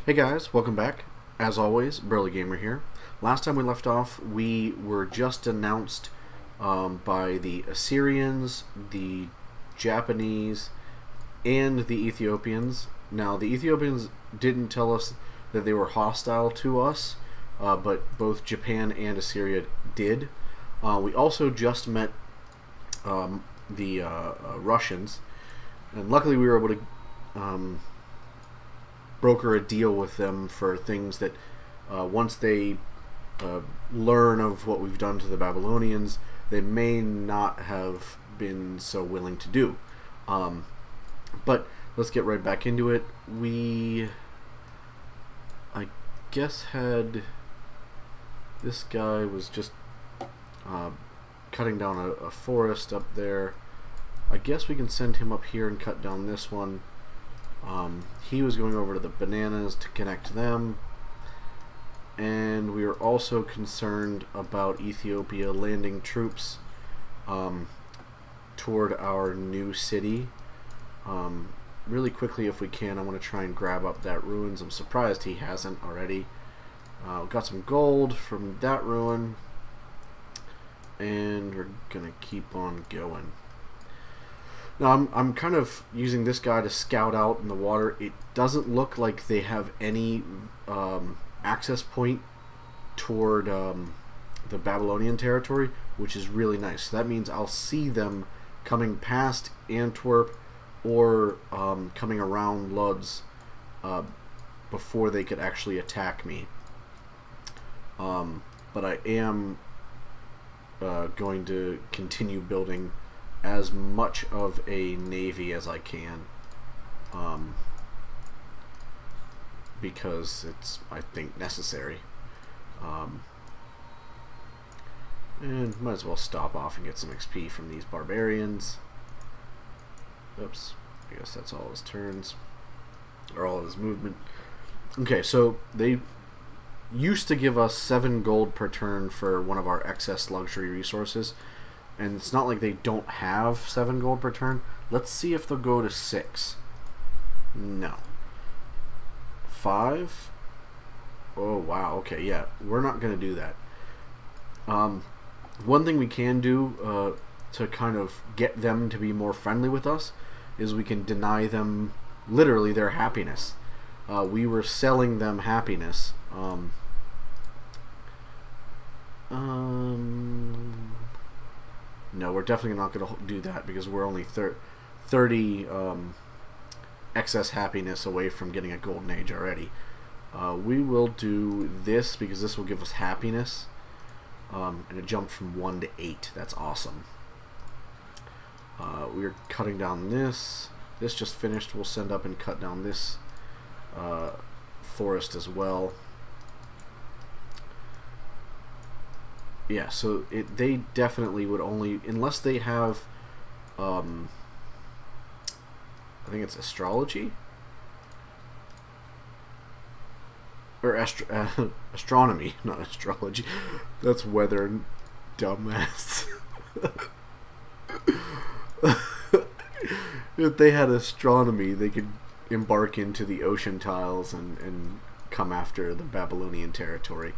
Hey guys, welcome back. As always, Burly Gamer here. Last time we left off, we were just announced by the Assyrians, the Japanese, and the Ethiopians. Now, the Ethiopians didn't tell us that they were hostile to us, but both Japan and Assyria did. We also just met the Russians, and luckily we were able to broker a deal with them for things that once they learn of what we've done to the Babylonians, they may not have been so willing to do. But let's get right back into it. I guess, this guy was just cutting down a forest up there. I guess we can send him up here and cut down this one. He was going over to the bananas to connect them, and we were also concerned about Ethiopia landing troops toward our new city. Really quickly, if we can, I want to try and grab up that ruins. I'm surprised he hasn't already. Got some gold from that ruin, and we're gonna keep on going. Now, I'm kind of using this guy to scout out in the water. It doesn't look like they have any access point toward the Babylonian territory, which is really nice. So that means I'll see them coming past Antwerp or coming around Lodz before they could actually attack me. But I am going to continue building as much of a navy as I can, because it's, I think, necessary. And might as well stop off and get some XP from these barbarians. Oops, I guess that's all his turns, or all his movement. Okay, so they used to give us 7 gold per turn for one of our excess luxury resources. And it's not like they don't have 7 gold per turn. Let's see if they'll go to 6. No. 5? Oh, wow. Okay, yeah. We're not going to do that. One thing we can do to kind of get them to be more friendly with us is we can deny them literally their happiness. We were selling them happiness. No, we're definitely not going to do that because we're only 30 excess happiness away from getting a golden age already. We will do this because this will give us happiness, and it jumped from 1 to 8. That's awesome. We're cutting down this. This just finished. We'll send up and cut down this forest as well. Yeah, so they definitely would only, unless they have, I think it's astrology? Or astronomy, not astrology. That's weather, dumbass. If they had astronomy, they could embark into the ocean tiles and come after the Babylonian territory.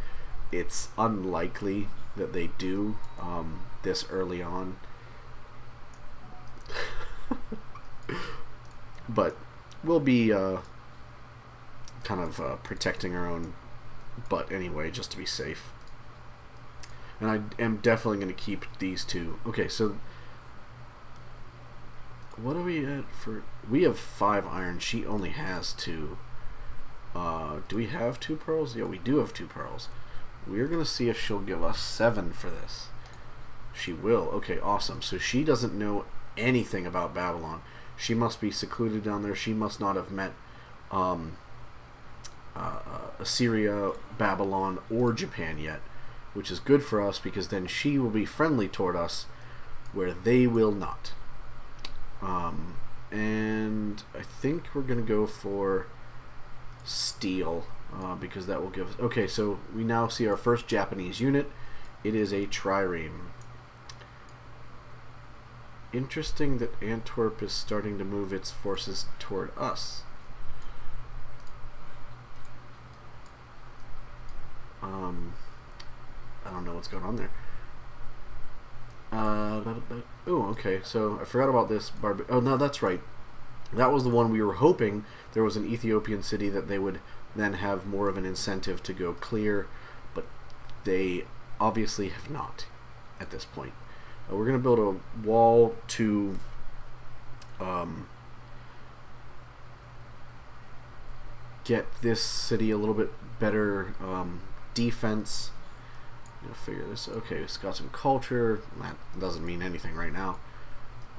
It's unlikely that they do this early on. But we'll be kind of protecting our own butt anyway, just to be safe. And I am definitely going to keep these 2. Okay, so what are we at for? We have 5 iron. She only has 2. Do we have 2 pearls? Yeah, we do have 2 pearls. We're going to see if she'll give us 7 for this. She will. Okay, awesome. So she doesn't know anything about Babylon. She must be secluded down there. She must not have met Assyria, Babylon, or Japan yet, which is good for us because then she will be friendly toward us where they will not. And I think we're going to go for steel. Because that will give us... Okay, so we now see our first Japanese unit. It is a trireme. Interesting that Antwerp is starting to move its forces toward us. I don't know what's going on there. Oh, okay. So I forgot about this. Oh, no, that's right. That was the one we were hoping there was an Ethiopian city that they would then have more of an incentive to go clear, but they obviously have not at this point. We're going to build a wall to get this city a little bit better defense. I'm going to figure this. Okay, it's got some culture. That doesn't mean anything right now.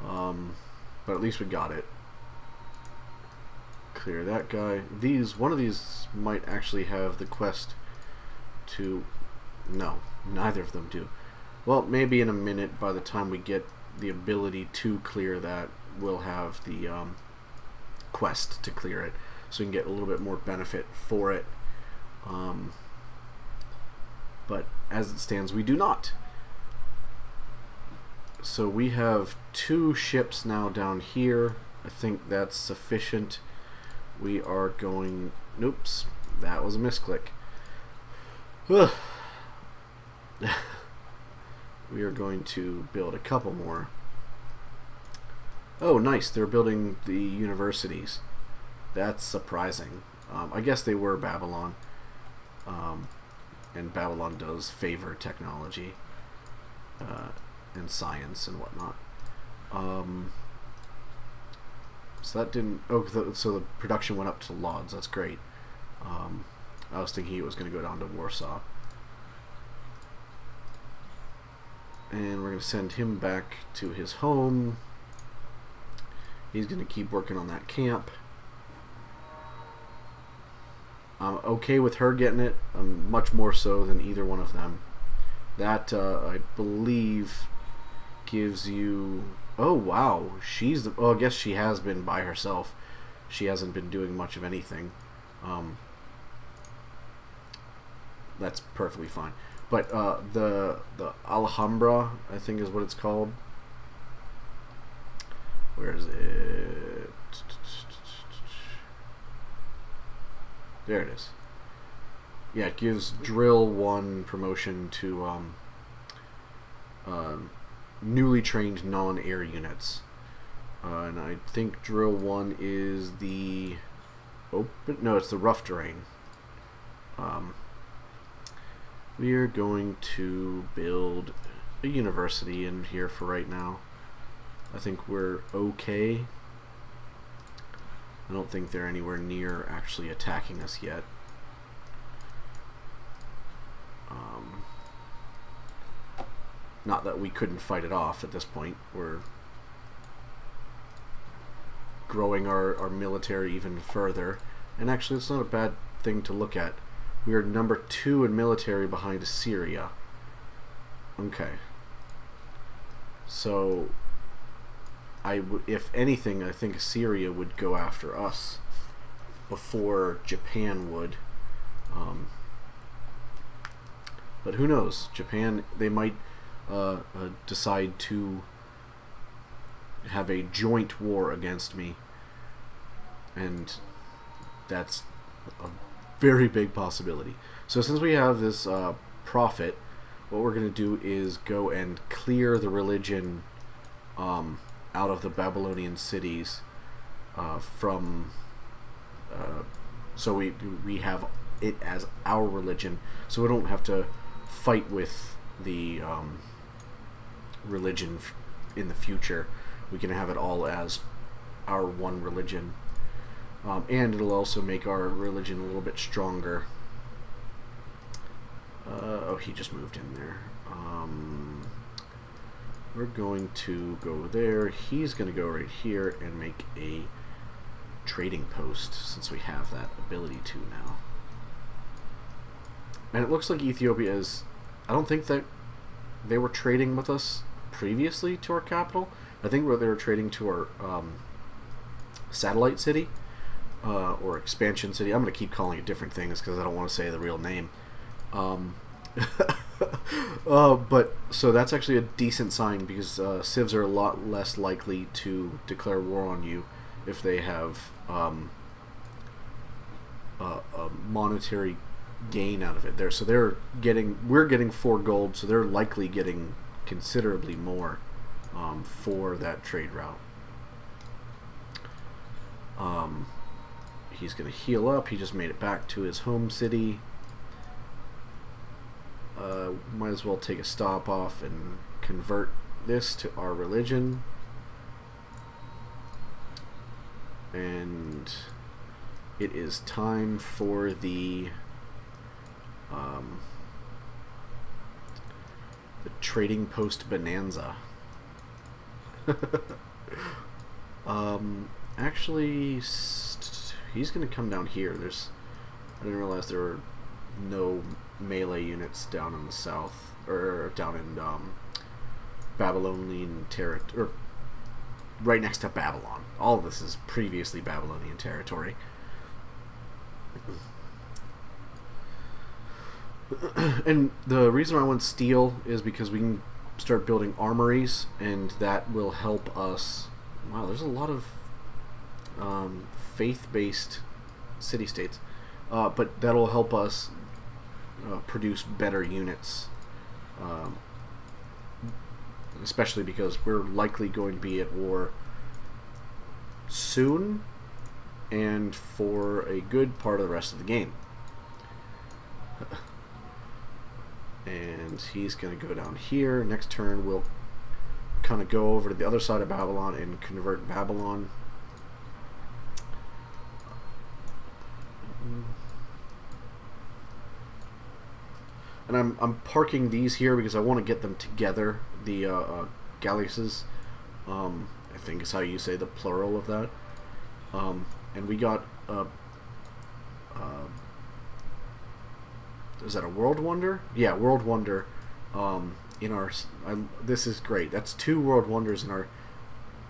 But at least we got it. Clear that guy. One of these might actually have the quest to... No, neither of them do. Well, maybe in a minute, by the time we get the ability to clear that, we'll have the quest to clear it, so we can get a little bit more benefit for it. But as it stands, we do not. So we have 2 ships now down here. I think that's sufficient. We are going... Oops, that was a misclick. We are going to build a couple more. Oh, nice. They're building the universities. That's surprising. I guess they were Babylon. And Babylon does favor technology and science and whatnot. So that didn't... Oh, so the production went up to Lodz. That's great. I was thinking it was going to go down to Warsaw. And we're going to send him back to his home. He's going to keep working on that camp. I'm okay with her getting it. Much more so than either one of them. That, I believe, gives you... Oh, wow. She's the... Oh, I guess she has been by herself. She hasn't been doing much of anything. That's perfectly fine. But the Alhambra, I think is what it's called. Where is it? There it is. Yeah, it gives Drill 1 promotion to newly trained non-air units. And I think Drill 1 is the open... No, it's the rough terrain. We are going to build a university in here for right now. I think we're okay. I don't think they're anywhere near actually attacking us yet. Not that we couldn't fight it off at this point. We're growing our military even further. And actually, it's not a bad thing to look at. We are number 2 in military behind Syria. Okay. So, if anything, I think Syria would go after us before Japan would. But who knows? Japan, they might decide to have a joint war against me. And that's a very big possibility. So since we have this profit, what we're going to do is go and clear the religion out of the Babylonian cities from... so we have it as our religion, so we don't have to fight with the religion in the future. We can have it all as our one religion. And it'll also make our religion a little bit stronger. Oh, he just moved in there. We're going to go there. He's going to go right here and make a trading post, since we have that ability to now. And it looks like Ethiopia is... I don't think that they were trading with us previously to our capital. I think they were trading to our satellite city. Or expansion city. I'm going to keep calling it different things because I don't want to say the real name. But so that's actually a decent sign, because civs are a lot less likely to declare war on you if they have a monetary gain out of it there. So we're getting 4 gold, so they're likely getting considerably more for that trade route. He's going to heal up. He just made it back to his home city. Might as well take a stop off and convert this to our religion. And it is time for the trading post bonanza. Actually, he's going to come down here. I didn't realize there were no melee units down in the south, or down in Babylonian territory, or right next to Babylon. All of this is previously Babylonian territory. And the reason I want steel is because we can start building armories, and that will help us. Wow, there's a lot of faith-based city-states, but that'll help us produce better units, especially because we're likely going to be at war soon and for a good part of the rest of the game. And he's going to go down here. Next turn we'll kind of go over to the other side of Babylon and convert Babylon. And I'm parking these here because I want to get them together. The galleasses, I think is how you say the plural of that. And we got is that a World Wonder? Yeah, World Wonder. In our this is great. That's 2 World Wonders in our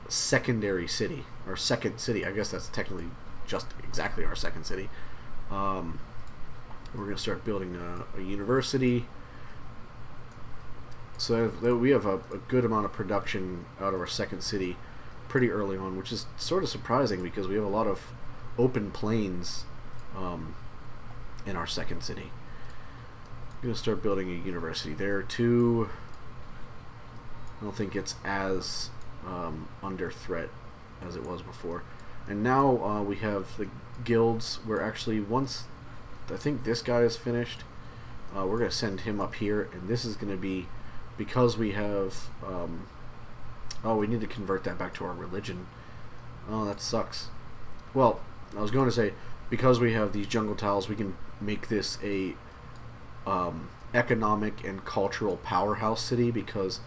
secondary city, our second city. I guess that's technically just exactly our second city. We're going to start building a university. So we have a good amount of production out of our second city pretty early on, which is sort of surprising because we have a lot of open plains in our second city. I'm going to start building a university there too. I don't think it's as under threat as it was before. And now we have the guilds where actually once I think this guy is finished, we're going to send him up here, and this is going to be because we have oh, we need to convert that back to our religion. Oh, that sucks. Well, I was going to say because we have these jungle tiles, we can make this a economic and cultural powerhouse city, because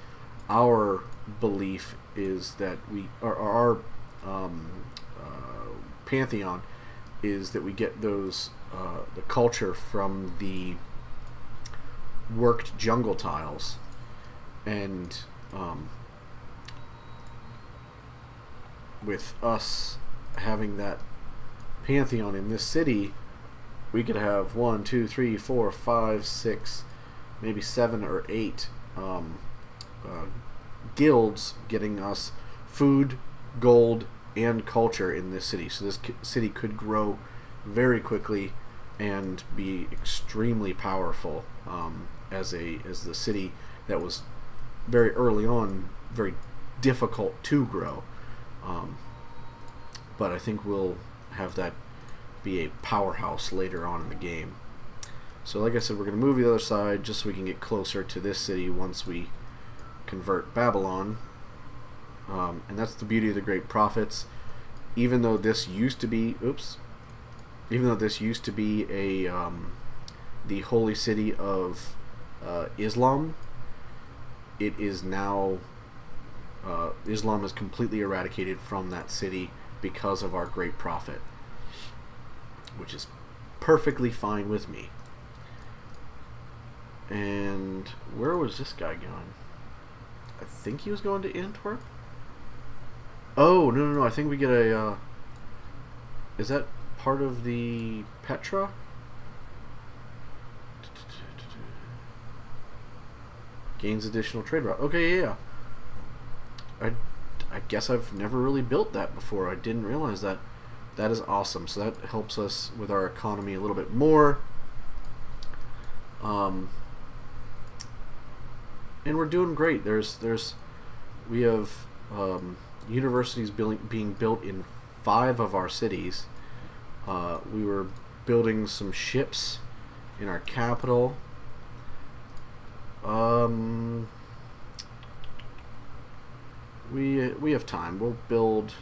our belief is that our pantheon is that we get those the culture from the worked jungle tiles, and with us having that pantheon in this city, we could have 1, 2, 3, 4, 5, 6, maybe 7 or 8 guilds getting us food, gold, and culture in this city. So this city could grow very quickly and be extremely powerful as the city that was very early on very difficult to grow. But I think we'll have that be a powerhouse later on in the game. So like I said, we're going to move the other side just so we can get closer to this city once we convert Babylon. And that's the beauty of the Great Prophets. Even though this used to be, a the holy city of Islam, it is now Islam is completely eradicated from that city because of our Great Prophet, which is perfectly fine with me. And where was this guy going? I think he was going to Antwerp. Oh, no, I think we get a is that part of the Petra? Gains additional trade route. Okay, yeah. I guess I've never really built that before. I didn't realize that. That is awesome. So that helps us with our economy a little bit more. And we're doing great. We have universities being built in 5 of our cities. We were building some ships in our capital. We have time. We'll build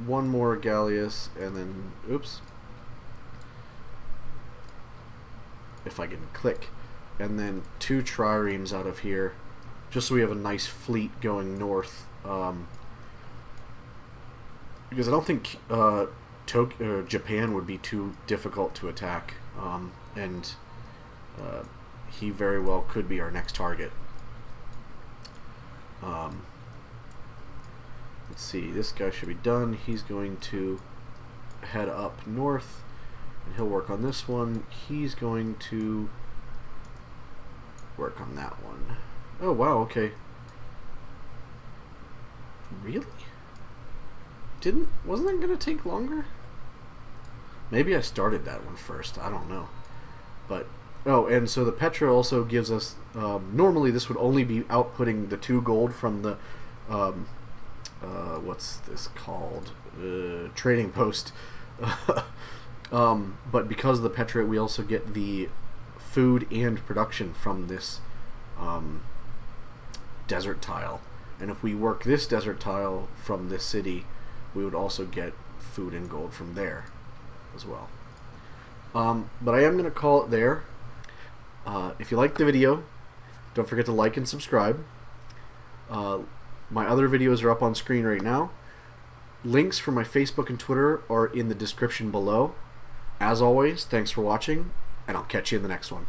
one more galleass, and then oops, if I can click, and then 2 triremes out of here, just so we have a nice fleet going north. Because I don't think Japan would be too difficult to attack, and he very well could be our next target. Let's see, this guy should be done. He's going to head up north, and he'll work on this one. He's going to work on that one. Oh, wow, okay. Really? Wasn't that going to take longer? Maybe I started that one first. I don't know. But, oh, and so the Petra also gives us, normally this would only be outputting the 2 gold from the, what's this called? Trading post. But because of the Petra, we also get the food and production from this desert tile. And if we work this desert tile from this city, we would also get food and gold from there as well. But I am going to call it there. If you liked the video, don't forget to like and subscribe. My other videos are up on screen right now. Links for my Facebook and Twitter are in the description below. As always, thanks for watching, and I'll catch you in the next one.